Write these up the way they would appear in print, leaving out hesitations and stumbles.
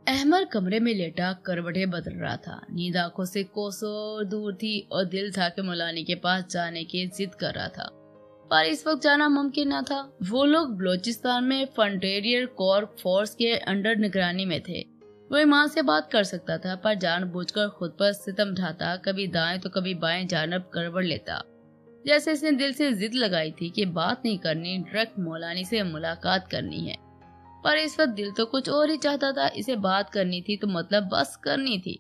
अहमर कमरे में लेटा करवटें बदल रहा था। नींद आंखों से कोसों दूर थी और दिल था कि मौलानी के पास जाने की जिद कर रहा था, पर इस वक्त जाना मुमकिन न था। वो लोग बलोचिस्तान में फ्रंटियर कॉर्प फोर्स के अंडर निगरानी में थे। वो ईमान से बात कर सकता था, पर जानबूझकर खुद पर सितम ढाता, कभी दाएं तो कभी बाएं जानब करवट लेता, जैसे इसने दिल से जिद लगाई थी कि बात नहीं करनी, डायरेक्ट मौलानी से मुलाकात करनी है। पर इस वक्त दिल तो कुछ और ही चाहता था। इसे बात करनी थी तो मतलब बस करनी थी।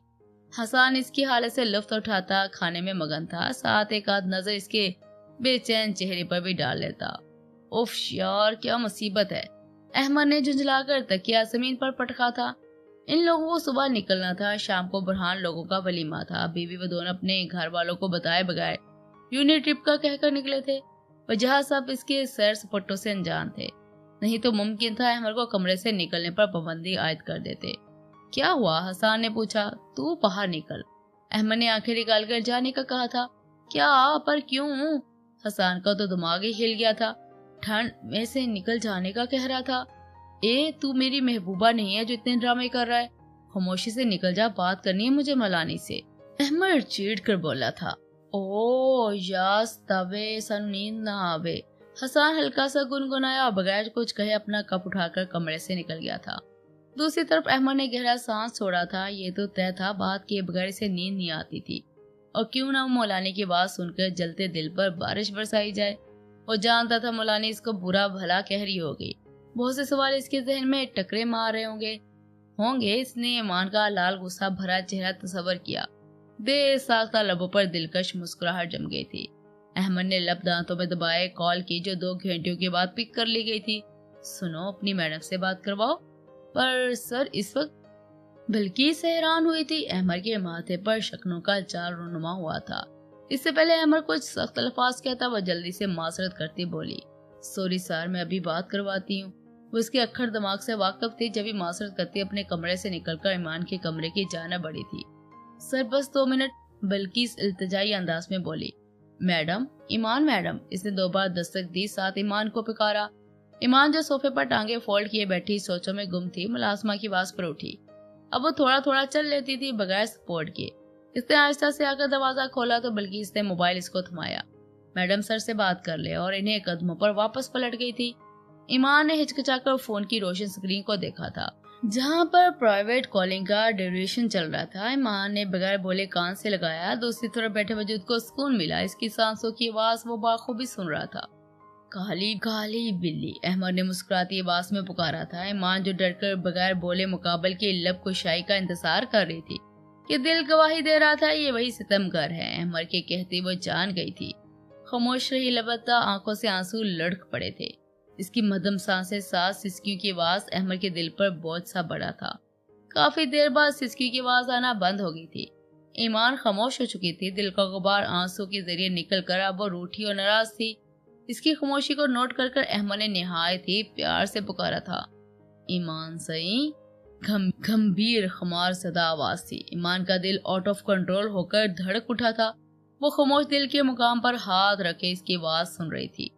हसन इसकी हालत से लुत्फ उठाता, खाने में मगन था, साथ एक आध नजर इसके बेचैन चेहरे पर भी डाल लेता। उफ यार, क्या मुसीबत है। अहमद ने झुंझलाकर तकिया जमीन पर पटका था। इन लोगों को सुबह निकलना था, शाम को बुरहान लोगों का वलीमा था। बीवी व दोनों अपने घर वालों को बताए बगैर यूनिट ट्रिप का कहकर निकले थे। वजह सब इसके सैर सपट्टों से अनजान थे, नहीं तो मुमकिन था अहमद को कमरे से निकलने पर पाबंदी आयद कर देते। क्या हुआ? हसन ने पूछा। तू बाहर निकल। अहमद ने आंखें निकालकर जाने का कहा था। क्या? पर क्यों? हसन का तो दिमाग ही हिल गया था। ठंड में से निकल जाने का कह रहा था। तू मेरी महबूबा नहीं है जो इतने ड्रामे कर रहा है। खामोशी से निकल जा, बात करनी है मुझे मौलानी से। अहमद चीड़ कर बोला था। ओ यास तवे सन नींद ना आवे। हसन हल्का सा गुनगुनाया, बगैर कुछ कहे अपना कप उठाकर कमरे से निकल गया था। दूसरी तरफ अहमद ने गहरा सांस छोड़ा था। ये तो तय था, बात किए बगैर इसे नींद नहीं आती थी, और क्यों ना मौलानी की बात सुनकर जलते दिल पर बारिश बरसाई जाए। वो जानता था मौलानी इसको बुरा भला कह रही होगी, बहुत से सवाल इसके जहन में टकरे मार रहे होंगे। इसने ईमान का लाल गुस्सा भरा चेहरा तस्वर किया। बेसाख्ता लबों पर दिलकश मुस्कुराहट जम गई थी। अहमद ने लब दांतों में दबाए कॉल की, जो 2 घंटों के बाद पिक कर ली गई थी। सुनो, अपनी मैडम से बात करवाओ। पर सर, इस वक्त बिल्किस हैरान हुई थी। अहमद के माथे पर शक्नों का जाल रुनुमा हुआ था। इससे पहले अहमद कुछ सख्त अल्फाज कहता, वह जल्दी से माजरत करती बोली, सॉरी सर, मैं अभी बात करवाती हूँ। वो इसके अक्खर दिमाग से वाकिफ थी। जब भी माजरत करती अपने कमरे से निकलकर ईमान के कमरे की जाना बढ़ी थी। सर बस 2 मिनट, बिल्किस इल्तिजाई अंदाज में बोली। मैडम, ईमान मैडम। इसने 2 बार दस्तक दी, साथ ईमान को पुकारा। ईमान जो सोफे पर टांगे फोल्ड किए बैठी सोचों में गुम थी, मुलाजमा की आवाज पर उठी। अब वो थोड़ा थोड़ा चल लेती थी बगैर सपोर्ट के। इसने आहिस्ता से आकर दरवाजा खोला तो बल्कि इसने मोबाइल इसको थमाया। मैडम, सर से बात कर ले, और इन्हें कदमों पर वापस पलट गई थी। ईमान ने हिचकिचाकर फोन की रोशन स्क्रीन को देखा था, जहां पर प्राइवेट कॉलिंग का ड्यूरेशन चल रहा था। ईमान ने बगैर बोले कान से लगाया। दूसरी तरफ बैठे वजूद को सुकून मिला। इसकी सांसों की आवाज वो बाखूबी सुन रहा था। काली काली बिल्ली, अहमद ने मुस्कुराती आवाज में पुकारा था। ईमान जो डरकर बगैर बोले मुकाबल के लब कुशाई का इंतजार कर रही थी, कि दिल गवाही दे रहा था ये वही सितमगर है। अहमद के कहते वो जान गई थी। खामोश रही, लबत्ता आंखों से आंसू लढ़क पड़े थे। इसकी मध्यम सांसें, साथ सिसकियों की आवाज अहमद के दिल पर बोझ सा बड़ा था। काफी देर बाद सिसकियों की आवाज आना बंद हो गई थी। ईमान खामोश हो चुकी थी। दिल का गुबार आंसू के जरिए निकल कर अब वो रूठी और नाराज थी। इसकी खामोशी को नोट कर अहमद ने निहायत ही प्यार से पुकारा था। ईमान सही। गंभीर खमार सदा आवाज थी। ईमान का दिल आउट ऑफ कंट्रोल होकर धड़क उठा था। वो खामोश दिल के मुकाम पर हाथ रखे इसकी आवाज सुन रही थी।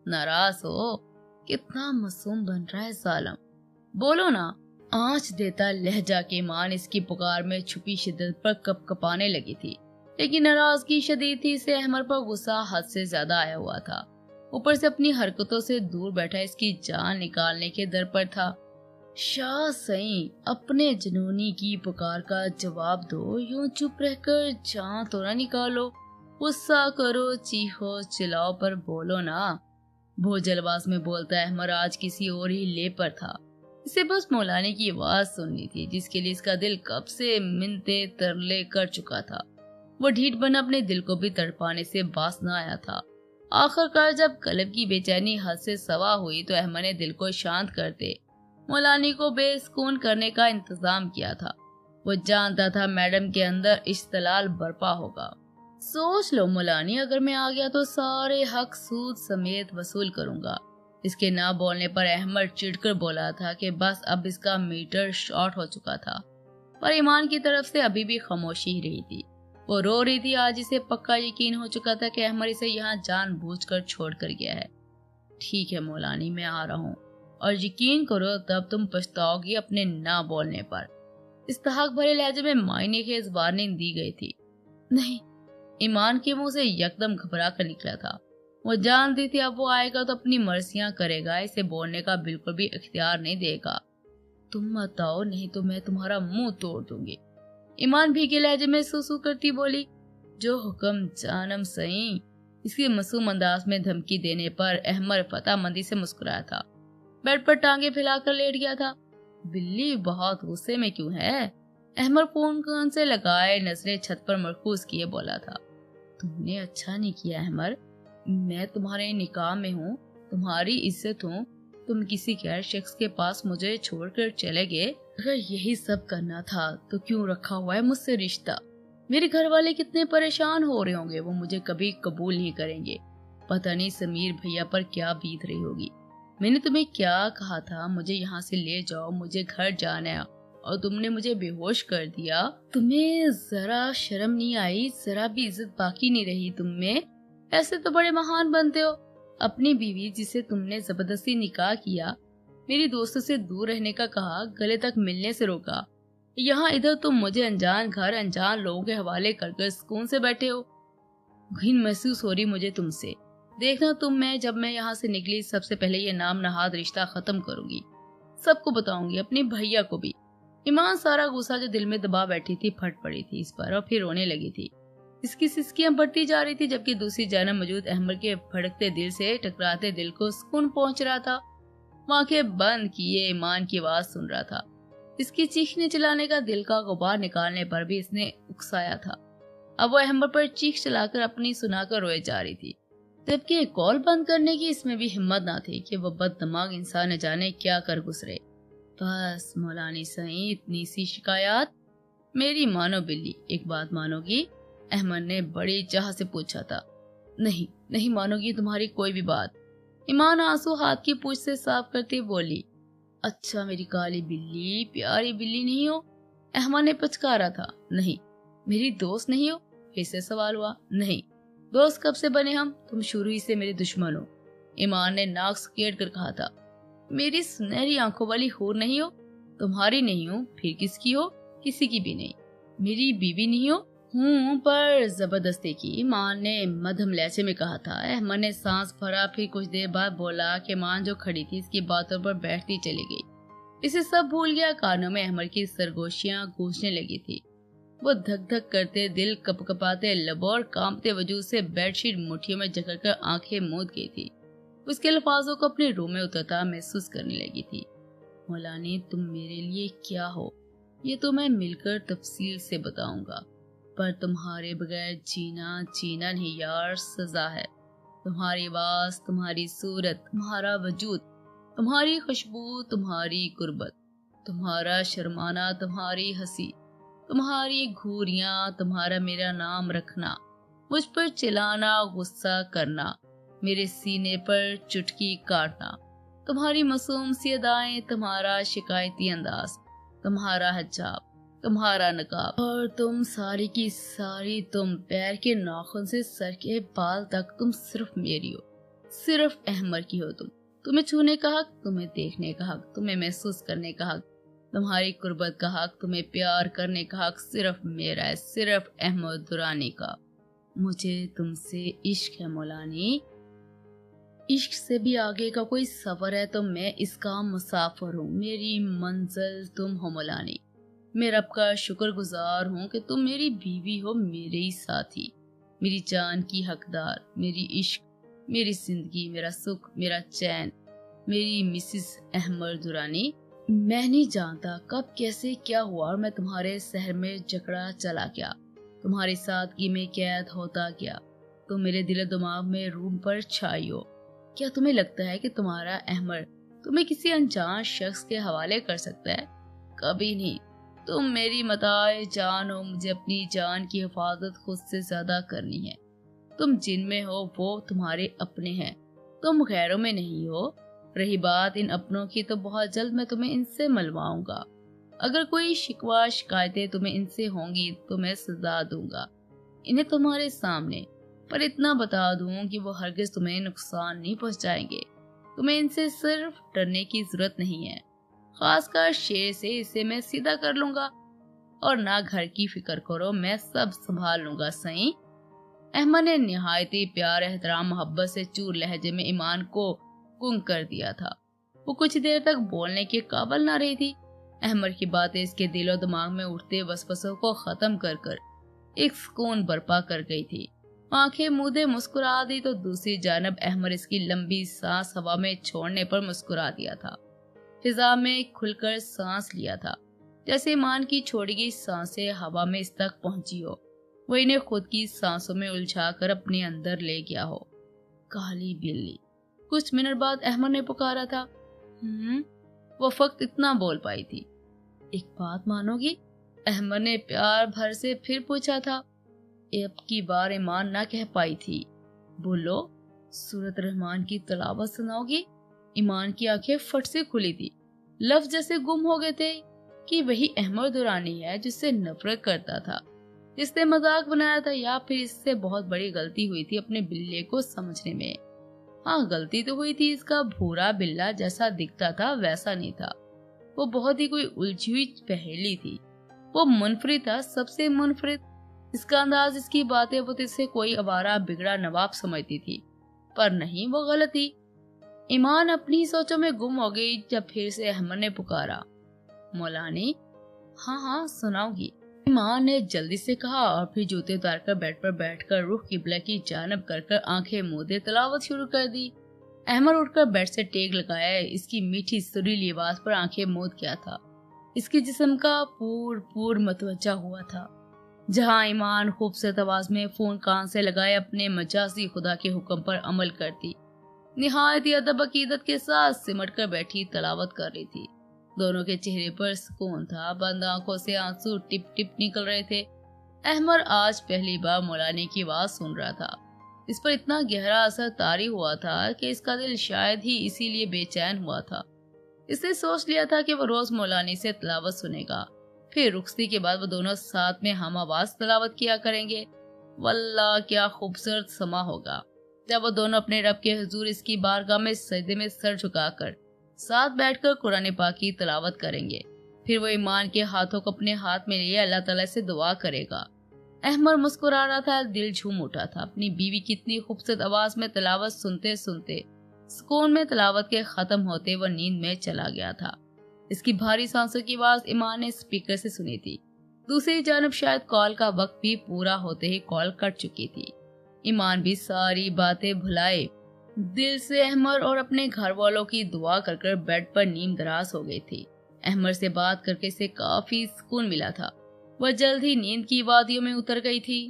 नाराज हो? कितना मासूम बन रहा है जालिम, बोलो ना। आंच देता लहजा के ईमान इसकी पुकार में छुपी शिद्दत पर कपकपाने लगी थी, लेकिन नाराजगी शदीद थी। इसे अहमद पर गुस्सा हद से ज्यादा आया हुआ था। ऊपर से अपनी हरकतों से दूर बैठा इसकी जान निकालने के दर पर था। शाह सही, अपने जनूनी की पुकार का जवाब दो। यूं चुप रहकर जान तो ना निकालो। गुस्सा करो, चीखो, चिल्लाओ, पर बोलो ना। भोजल आवाज में बोलता अहमद आज किसी और ही ले पर था। इसे बस मौलानी की आवाज सुननी थी, जिसके लिए इसका दिल कब से मिन्नते तरले कर चुका था। वो ढीठ बना अपने दिल को भी तड़पाने से बास न आया था। आखिरकार जब कल्ब की बेचैनी हद से सवा हुई तो अहमद ने दिल को शांत करते मौलानी को बेसुकून करने का इंतजाम किया था। वो जानता था मैडम के अंदर इश्तलाल बरपा होगा। सोच लो मौलानी, अगर मैं आ गया तो सारे हक सूद समेत वसूल करूंगा। इसके ना बोलने पर अहमद चिढ़कर बोला था कि बस अब इसका मीटर शॉर्ट हो चुका था, पर ईमान की तरफ से अभी भी खामोशी ही रही थी। वो रो रही थी। आज इसे पक्का यकीन हो चुका था कि अहमद इसे यहाँ जानबूझकर छोड़ कर गया है। ठीक है मौलानी, मैं आ रहा हूँ, और यकीन करो तब तुम पछताओगी अपने ना बोलने पर। इस्तहाक भरे लहजे में मायने खेज वार्निंग दी गई थी। नहीं, ईमान के मुंह से यकदम घबरा कर निकला था। वो जानती थी अब वो आएगा तो अपनी मर्जियां करेगा, इसे बोलने का बिल्कुल भी इख्तियार नहीं देगा। तुम मत आओ, नहीं तो मैं तुम्हारा मुंह तोड़ दूंगी। ईमान भीगे लहजे में सुसु करती बोली, जो हुक्म जानम सही। इसके मासूम अंदाज में धमकी देने पर अहमर फतामंदी से मुस्कुराया था। बेड पर टांगे फैलाकर लेट गया था। बिल्ली बहुत गुस्से में क्यों है? अहमर फोन कान से लगाए नजरें छत पर मरकूज किए बोला था। तुमने अच्छा नहीं किया अहमर, मैं तुम्हारे निकाह में हूँ, तुम्हारी इज्जत हूँ। तुम किसी गैर शख्स के पास मुझे छोड़कर चले गए। अगर यही सब करना था तो क्यों रखा हुआ है मुझसे रिश्ता? मेरे घर वाले कितने परेशान हो रहे होंगे, वो मुझे कभी कबूल नहीं करेंगे। पता नहीं समीर भैया पर क्या बीत रही होगी। मैंने तुम्हें क्या कहा था, मुझे यहाँ से ले जाओ, मुझे घर जाना है, और तुमने मुझे बेहोश कर दिया। तुम्हें जरा शर्म नहीं आई, जरा भी इज्जत बाकी नहीं रही तुम में। ऐसे तो बड़े महान बनते हो। अपनी बीवी जिसे तुमने जबरदस्ती निकाह किया, मेरी दोस्तों से दूर रहने का कहा, गले तक मिलने से रोका, यहाँ इधर तुम मुझे अनजान घर अनजान लोगों के हवाले कर सुकून से बैठे हो। घिन महसूस हो रही मुझे तुमसे। देखना मैं जब मैं यहाँ से निकली सबसे पहले ये नाम नहाद रिश्ता खत्म करूंगी, सबको बताऊंगी, अपने भैया को भी। ईमान सारा गुस्सा जो दिल में दबा बैठी थी फट पड़ी थी इस पर और फिर रोने लगी थी। इसकी सिसकियां बढ़ती जा रही थी, जबकि दूसरी जानब मौजूद अहमर के भड़कते दिल से टकराते दिल को सुकून पहुंच रहा था। आंखें बंद किए ईमान की आवाज सुन रहा था। इसकी चीखने चिल्लाने का दिल का गुबार निकालने पर भी इसने उकसाया था। अब वो अहमर पर चीख चलाकर अपनी सुनाकर रोए जा रही थी, जबकि कॉल बंद करने की इसमें भी हिम्मत ना थी कि वह बददिमाग इंसान न जाने क्या कर गुजरे। बस मौलानी सही, इतनी सी शिकायत? मेरी मानो बिल्ली, एक बात मानोगी? अहमद ने बड़ी चाह से पूछा था। नहीं, नहीं मानोगी तुम्हारी कोई भी बात। ईमान आंसू हाथ की पूंछ से साफ करती बोली। अच्छा मेरी काली बिल्ली, प्यारी बिल्ली नहीं हो? अहमद ने पचकारा था। नहीं। मेरी दोस्त नहीं हो? फिर से सवाल हुआ। नहीं। दोस्त कब से बने हम? तुम शुरू ही से मेरे दुश्मन हो। ईमान ने नाक सुकेड़ कर कहा था। मेरी सुनहरी आंखों वाली हूर नहीं हो? तुम्हारी नहीं हो, फिर किसकी हो? किसी की भी नहीं। मेरी बीवी नहीं हो? हूँ, पर जबरदस्ती की, ईमान ने मध्यम लहजे में कहा था। अहमद ने सांस भरा, फिर कुछ देर बाद बोला कि ईमान जो खड़ी थी इसकी बातों पर बैठती चली गई। इसे सब भूल गया। कानों में अहमद की सरगोशियां गूंजने लगी थी। वो धक धक करते, दिल कपकपाते लबों और कांपते वजूद से बेडशीट मुट्ठियों में जकड़कर आंखें मूंद गई थी। उसके अल्फाजों को अपने रूह में उतरता महसूस करने लगी थी। मौलानी तुम मेरे लिए क्या हो, ये तो मैं मिलकर तफसील से बताऊंगा, पर तुम्हारे बगैर जीना नहीं यार, सजा है। तुम्हारी आवाज, तुम्हारी सूरत, तुम्हारा वजूद, तुम्हारी खुशबू, तुम्हारी गुर्बत, तुम्हारा शर्माना, तुम्हारी हंसी, तुम्हारी घूरियां, तुम्हारा मेरा नाम रखना, मुझ पर चिल्लाना, गुस्सा करना, मेरे सीने पर चुटकी काटना, तुम्हारी मासूम सी अदाएं, तुम्हारा शिकायती अंदाज, तुम्हारा हिजाब, तुम्हारा नकाब, और तुम सारी की सारी, तुम पैर के नाखून से सर के बाल तक, तुम सिर्फ मेरी हो, सिर्फ अहमद की हो। तुम्हें छूने का हक, तुम्हें देखने का हक, तुम्हें महसूस करने का हक, तुम्हारी कुर्बत का हक, तुम्हें प्यार करने का हक सिर्फ मेरा है, सिर्फ अहमद दुरानी का। मुझे तुमसे इश्क है मौलानी। इश्क से भी आगे का कोई सफर है तो मैं इसका मुसाफिर हूँ। मेरी मंजिल तुम हो मौलानी। मैं रब का शुक्रगुजार हूँ कि तुम मेरी बीवी हो, मेरे ही साथी, मेरी जान की हकदार, मेरी इश्क, मेरी जिंदगी, मेरा सुख, मेरा चैन, मेरी मिसिस अहमद दुरानी। मैं नहीं जानता कब कैसे क्या हुआ और मैं तुम्हारे शहर में जकड़ा चला गया, तुम्हारी सादगी में कैद होता गया, तुम मेरे दिल दिमाग में रूम पर छाई हो। क्या तुम्हें लगता है कि तुम्हारा अहमद तुम्हें किसी अनजान शख्स के हवाले कर सकता है? कभी नहीं। तुम मेरी मताए जान हो, मुझे अपनी जान की हिफाजत खुद से ज्यादा करनी है। तुम जिनमें हो वो तुम्हारे अपने हैं, तुम गैरों में नहीं हो। रही बात इन अपनों की, तो बहुत जल्द मैं तुम्हें इनसे मिलवाऊंगा। अगर कोई शिकवा शिकायतें तुम्हें इनसे होंगी तो मैं सजा दूंगा इन्हें तुम्हारे सामने, पर इतना बता दूं कि वो हरगिज तुम्हें नुकसान नहीं पहुंचाएंगे। तुम्हें इनसे सिर्फ डरने की जरूरत नहीं है, खासकर शेर से, इसे मैं सीधा कर लूंगा। और ना घर की फिक्र करो, मैं सब संभाल लूंगा सही। अहमद ने निहायती प्यार, एहतराम, मोहब्बत से चूर लहजे में ईमान को गुंग कर दिया था। वो कुछ देर तक बोलने के काबिल ना रही थी। अहमद की बातें इसके दिलो दिमाग में उठते वसवसों को खत्म कर कर एक सुकून बर्पा कर गई थी। आंखें मूंदे मुस्कुरा दी तो दूसरी जानब अहमद इसकी लंबी सांस हवा में छोड़ने पर मुस्कुरा दिया था। फिजा में खुलकर सांस लिया था, जैसे ईमान की छोड़ी गई सांसें हवा में इस तक पहुंची हो, वो इन्हें खुद की सांसों में उलझा कर अपने अंदर ले गया हो। काली बिल्ली। कुछ मिनट बाद अहमद ने पुकारा था। वो फक्त इतना बोल पाई थी। एक बात मानोगी? अहमद ने प्यार भर से फिर पूछा था। अब की बार ईमान ना कह पाई थी। बोलो, सूरत रहमान की तिलावत सुनाओगी? ईमान की आंखें फट से खुली थी, लफ्ज जैसे गुम हो गए थे कि वही अहमद दुरानी है जिससे नफरत करता था, जिसने मजाक बनाया था, या फिर इससे बहुत बड़ी गलती हुई थी अपने बिल्ले को समझने में। हाँ, गलती तो हुई थी, इसका भूरा बिल्ला जैसा दिखता था वैसा नहीं था। वो बहुत ही कोई उलझी हुई पहेली थी। वो मुनफरिद था, सबसे मुनफरिद। इसका अंदाज, इसकी बातें वो इसे कोई आवारा बिगड़ा नवाब समझती थी, पर नहीं, वो गलत थी। ईमान अपनी सोचों में गुम हो गई जब फिर से अहमद ने पुकारा। मौलानी। हाँ हाँ, सुनाऊंगी, ईमान ने जल्दी से कहा और फिर जूते उतारकर बेड पर बैठकर रुख किबला की जानब कर आंखें मूंदे तिलावत शुरू कर दी। अहमद उठकर बेड से टेक लगाया, इसकी मीठी सुरीली आवाज पर आंखें मूंद गया था। इसके जिस्म का पूर मतवज्जा हुआ था। जहां ईमान खूबसूरत आवाज में फोन कान से लगाए अपने मजाजी खुदा के हुक्म पर अमल करती, निहायत अदब अकीदत के साथ सिमट कर बैठी तिलावत कर रही थी। दोनों के चेहरे पर सुकून था, बंद आंखों से आंसू टिप टिप निकल रहे थे। अहमद आज पहली बार मौलानी की आवाज सुन रहा था। इस पर इतना गहरा असर तारी हुआ था कि इसका दिल शायद ही इसीलिए बेचैन हुआ था। इसने सोच लिया था कि वो रोज मौलानी से तिलावत सुनेगा, फिर रुखसती के बाद वो दोनों साथ में हम आवाज तिलावत किया करेंगे। वल्लाह, क्या खूबसूरत समा होगा जब वो दोनों अपने रब के हुजूर इसकी बारगाह में सजदे में सर झुकाकर साथ बैठकर कुरान पाक की तिलावत करेंगे। फिर वो ईमान के हाथों को अपने हाथ में लिए अल्लाह ताला से दुआ करेगा। अहमद मुस्कुरा रहा था, दिल झूम उठा था। अपनी बीवी की इतनी खूबसूरत आवाज में तिलावत सुनते सुनते सुकून में तिलावत के खत्म होते वो नींद में चला गया था। इसकी भारी सांसों की आवाज ईमान ने स्पीकर से सुनी थी। दूसरी जानब शायद कॉल का वक्त भी पूरा होते ही कॉल कट चुकी थी। ईमान भी सारी बातें भुलाए दिल से अहमद और अपने घर वालों की दुआ कर बेड पर नीम दराज हो गई थी। अहमद से बात करके इसे काफी सुकून मिला था। वह जल्द ही नींद की वादियों में उतर गई थी।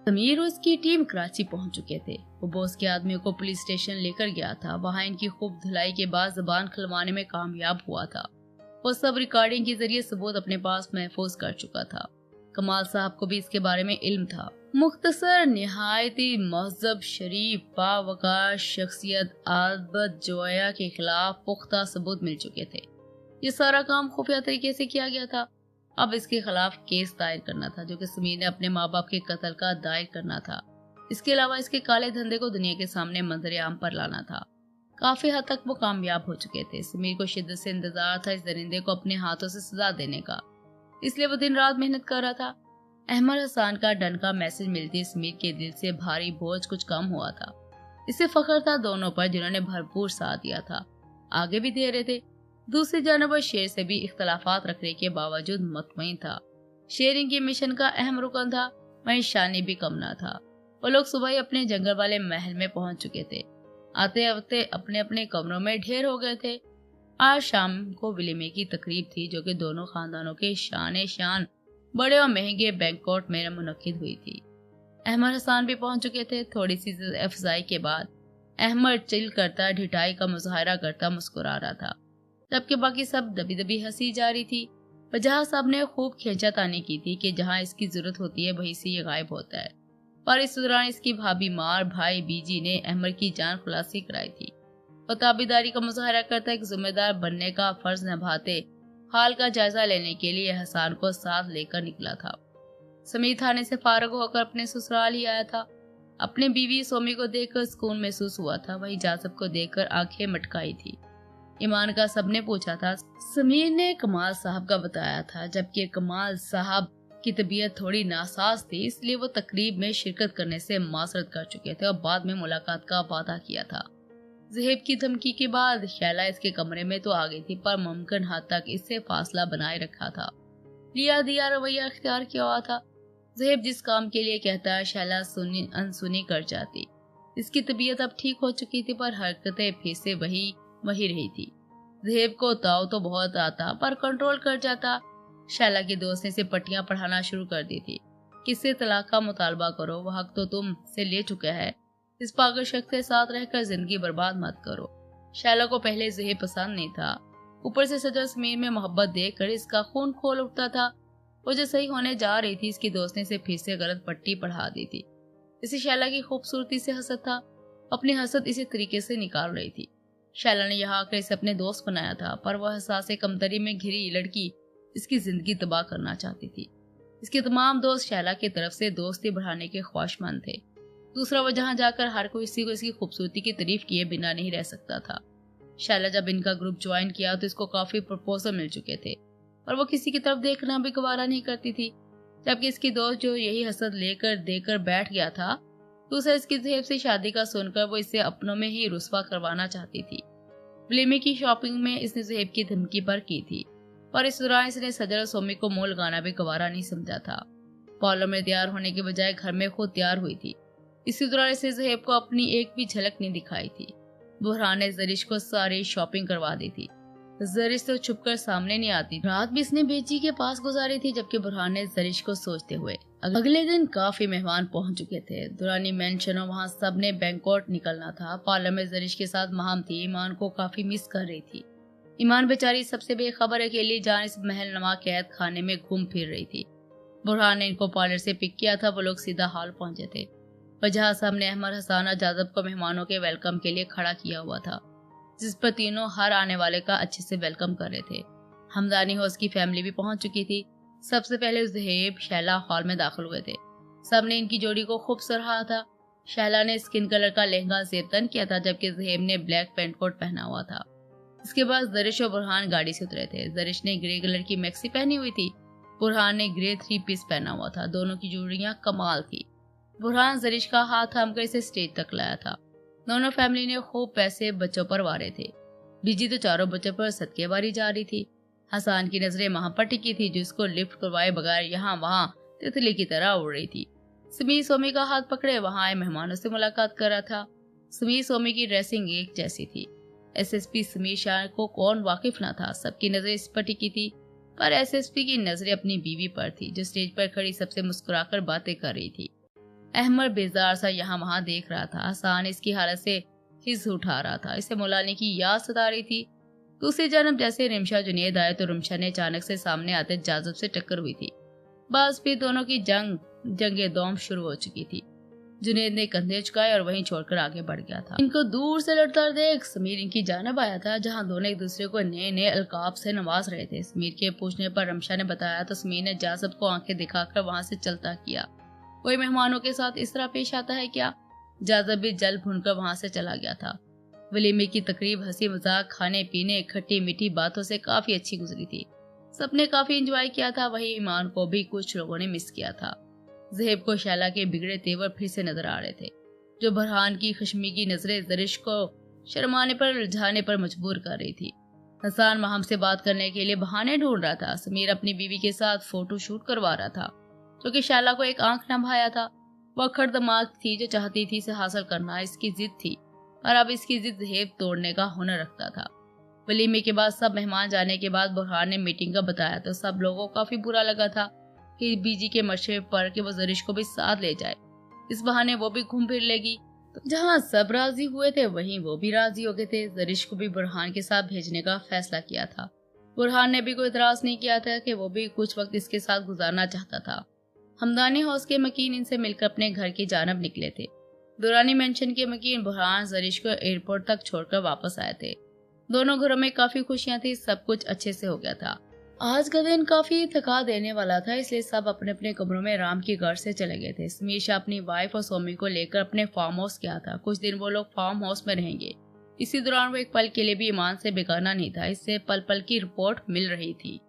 समीर और उसकी टीम कराची पहुंच चुके थे। वो बॉस के आदमियों को पुलिस स्टेशन लेकर गया था। वहां इनकी खूब धुलाई के बाद जुबान खुलवाने में कामयाब हुआ था। वो सब रिकॉर्डिंग के जरिए सबूत अपने पास महफूज कर चुका था। कमाल साहब को भी इसके बारे में इल्म था। मुख्तसर, निहायती महज़ब, शरीफ, बावकार शख्सियत आलबत जोया के खिलाफ पुख्ता सबूत मिल चुके थे। ये सारा काम खुफिया तरीके से किया गया था। अब इसके खिलाफ केस दायर करना था, जो कि समीर ने अपने माँ बाप के कत्ल का दायर करना था। इसके अलावा इसके काले धंधे को दुनिया के सामने मंजर आम पर लाना था। काफी हद तक वो कामयाब हो चुके थे। समीर को शिद्दत से इंतजार था इस दरिंदे को अपने हाथों से सजा देने का, इसलिए वो दिन रात मेहनत कर रहा था। अहमद हसन का डन का मैसेज मिलते समीर के दिल से भारी बोझ कुछ कम हुआ था। इसे फख्र था दोनों पर जिन्होंने भरपूर साथ दिया था, आगे भी दे रहे थे। दूसरी जानब शेर से भी इख्तलाफात रखने के बावजूद मुतमईन था। शेयरिंग के मिशन का अहम रुकन था, वहीं शानी भी कम न था। वो लोग सुबह ही अपने जंगल वाले महल में पहुंच चुके थे। आते वक्त अपने अपने कमरों में ढेर हो गए थे। आज शाम को विलीमे की तकरीब थी, जो कि दोनों खानदानों के शान बड़े और महंगे बैंकोट में मुनक्किद हुई थी। अहमद हसन भी पहुंच चुके थे। थोड़ी सी अफजाई के बाद अहमद चिल करता, ढिठाई का मुजाहरा करता मुस्कुरा रहा था, जबकि बाकी सब दबी दबी हंसी जारी थी। वजह साहब ने खूब खींचातानी की थी कि जहां इसकी जरूरत होती है वहीं से ये गायब होता है, पर इस दौरान इसकी भाभी मार भाई बीजी ने अहमद की जान खुलासी कराई थी। वो ताबेदारी का मुजाहरा करता, एक जिम्मेदार बनने का फर्ज निभाते हाल का जायजा लेने के लिए हसन को साथ लेकर निकला था। समीर थाने से फारग होकर अपने ससुराल ही आया था। अपने बीवी सोमी को देखकर सुकून महसूस हुआ था, वहीं जासब को देखकर आंखें मटकाई थी। ईमान का सबने पूछा था। समीर ने कमाल साहब का बताया था, जबकि कमाल साहब की तबीयत थोड़ी नासाज थी, इसलिए वो तकरीब में शिरकत करने से माजरत कर चुके थे और बाद में मुलाकात का वादा किया था। ज़हेब की धमकी के बाद शैला इसके कमरे में तो आ गई थी, पर मुमकिन हद तक इससे फासला बनाए रखा था, लिया दिया रवैया अख्तियार किया हुआ था। ज़हेब जिस काम के लिए कहता है, शैला अनसुनी कर जाती। इसकी तबीयत अब ठीक हो चुकी थी, पर हरकतें फिर से वही रही थी। ज़हेब को ताव तो बहुत आता, पर कंट्रोल कर जाता। शैला की दोस्त ने इसे पट्टियां पढ़ाना शुरू कर दी थी। किससे तलाक का मुतालबा करो, वह हक तो तुम से ले चुका है। इस पागल शख्स के साथ रहकर जिंदगी बर्बाद मत करो। शैला को पहले ज़हेब पसंद नहीं था, ऊपर से सजा समीर में मोहब्बत देखकर इसका खून खोल उठता था। वो जो सही होने जा रही थी, इसकी दोस्त ने इसे फिर से गलत पट्टी पढ़ा दी थी। इसे शैला की खूबसूरती से हसद था, अपनी हसद इसी तरीके से निकाल रही थी। शैला ने यहाँ आकर इसे अपने दोस्त बनाया था, पर वह हसासे कमतरी में घिरी लड़की इसकी जिंदगी तबाह करना चाहती थी। इसके तमाम दोस्त शैला की तरफ से दोस्ती बढ़ाने के ख्वाहिशमंद थे। दूसरा, वह जहाँ जाकर हर कोई इसी को इसकी खूबसूरती की तारीफ किए बिना नहीं रह सकता था। शैला जब इनका ग्रुप ज्वाइन किया तो इसको काफी प्रपोजल मिल चुके थे, और वो किसी की तरफ देखना भी गवारा नहीं करती थी। जबकि इसकी दोस्त जो यही हसद देकर बैठ गया था, दूसरा इसकी ज़हेब से शादी का सुनकर वो इसे अपनों में ही रुस्वा करवाना चाहती थी। वलीमे की शॉपिंग में इसने ज़हेब की धमकी पर की थी, पर इस दौरान इसने सजर और सोमी को मोल गाना भी गवारा नहीं समझा था। पार्लर में तैयार होने के बजाय घर में खुद तैयार हुई थी। इसी दौरान इसने ज़हेब को अपनी एक भी झलक नहीं दिखाई थी। बुरहान ने ज़रिश को सारी शॉपिंग करवा दी थी। ज़रिश तो छुपकर सामने नहीं आती। रात भी इसने बेची के पास गुजारी थी, जबकि बुरहान ने ज़रिश को सोचते हुए। अगले दिन काफी मेहमान पहुंच चुके थे। दुरानी मेंशन और वहाँ सब ने बैंकॉट निकलना था। पार्लर में ज़रिश के साथ महम थी, ईमान को काफी मिस कर रही थी। ईमान बेचारी सबसे बेखबर अकेली जान इस महल नमा कैद खाने में घूम फिर रही थी। बुरहान ने इनको पार्लर से पिक किया था। वो लोग सीधा हॉल पहुंचे थे। वजह साहब ने अहमद हसन और जादब को मेहमानों के वेलकम के लिए खड़ा किया हुआ था, जिस पर तीनों हर आने वाले का अच्छे से वेलकम कर रहे थे। हमदानी हाउस की फैमिली भी पहुंच चुकी थी। सबसे पहले ज़हेब शैला हॉल में दाखिल हुए थे। सबने इनकी जोड़ी को खूब सराहा था। शैला ने स्किन कलर का लहंगा ज़ेबतन किया था, जबकि ज़हेब ने ब्लैक पेंट कोट पहना हुआ था। इसके बाद ज़रिश और बुरहान गाड़ी से उतरे थे। ज़रिश ने ग्रे कलर की मैक्सी पहनी हुई थी, बुरहान ने ग्रे 3 पीस पहना हुआ था। दोनों की जोड़ियां कमाल थी। बुरहान ज़रिश का हाथ थामकर इसे स्टेज तक लाया था। दोनों फैमिली ने खूब पैसे बच्चों पर वारे थे। बीजी तो चारों बच्चों पर सदके वारी जा रही थी। हसन की नजरें वहां पर टिकी थी, जिसको लिफ्ट करवाए बगैर यहाँ वहां तितली की तरह उड़ रही थी। समीर सोमी का हाथ पकड़े वहां आए मेहमानों से मुलाकात कर रहा था। समीर सोमी की ड्रेसिंग एक जैसी थी। एसएसपी समीर शाह को कौन वाकिफ न था। सबकी नजरें इस पर टिकी थी, पर एसएसपी की नजरें अपनी बीवी पर थी, जो स्टेज पर खड़ी सबसे मुस्कुराकर बातें कर रही थी। अहमद बेजार सा यहाँ वहां देख रहा था। हसन इसकी हालत से हिस्स उठा रहा था। इसे मुलाने की याद सता रही थी। दूसरी जानब जैसे रिमशा जुनेद आए तो रिमशा ने अचानक से सामने आते जाजब से टक्कर हुई थी। बस फिर दोनों की जंगे दौम शुरू हो चुकी थी। जुनेद ने कंधे झुकाए और वहीं छोड़कर आगे बढ़ गया था। इनको दूर से लड़ता देख समीर इनकी जानब आया था, जहां दोनों एक दूसरे को नए नए अलकाब से नवाज रहे थे। समीर के पूछने पर रिमशा ने बताया तो समीर ने जाजब को आंखें दिखाकर वहां से चलता किया। कोई मेहमानों के साथ इस तरह पेश आता है क्या? जाजब भी जल भुनकर वहां से चला गया था। वलीमे की तकरीब हंसी मजाक, खाने पीने, खट्टी मीठी बातों से काफी अच्छी गुजरी थी। सबने काफी एंजॉय किया था। वही ईमान को भी कुछ लोगों ने मिस किया था। ज़हेब को शैला के बिगड़े तेवर फिर से नजर आ रहे थे, जो बुरहान की खशमी की नजरें ज़रिश को शर्माने पर उलझाने पर मजबूर कर रही थी। हसन महम से बात करने के लिए बहाने ढूंढ रहा था। समीर अपनी बीवी के साथ फोटो शूट करवा रहा था, जो कि शैला को एक आंख न भाया था। वह खड़ दिमाग थी, जो चाहती थी इसे हासिल करना इसकी जिद थी, और अब इसकी जिद ज़हेब तोड़ने का हुनर रखता था। वलीमे के बाद सब मेहमान जाने के बाद बुरहान ने मीटिंग का बताया तो सब लोगों को काफी बुरा लगा था कि बीजी के मशवरे पर कि वो ज़रिश को भी साथ ले जाए। इस बहाने वो भी घूम फिर लेगी। तो जहाँ सब राजी हुए थे वहीं वो भी राजी हो गए थे। ज़रिश को भी बुरहान के साथ भेजने का फैसला किया था। बुरहान ने भी कोई इतराज नहीं किया था कि वो भी कुछ वक्त इसके साथ गुजारना चाहता था। हमदानी हाउस के मकीन इनसे मिलकर अपने घर की जानब निकले थे। दुरानी मेंशन के मकीन बुरहान ज़रिश को एयरपोर्ट तक छोड़कर वापस आए थे। दोनों घरों में काफी खुशियां थी। सब कुछ अच्छे से हो गया था। आज का दिन काफी थका देने वाला था, इसलिए सब अपने अपने कमरों में राम के घर से चले गए थे। समीर शाह अपनी वाइफ और सोमी को लेकर अपने फार्म हाउस गया था। कुछ दिन वो लोग फार्म हाउस में रहेंगे। इसी दौरान वो एक पल के लिए भी ईमान से बेगाना नहीं था। इससे पल पल की रिपोर्ट मिल रही थी।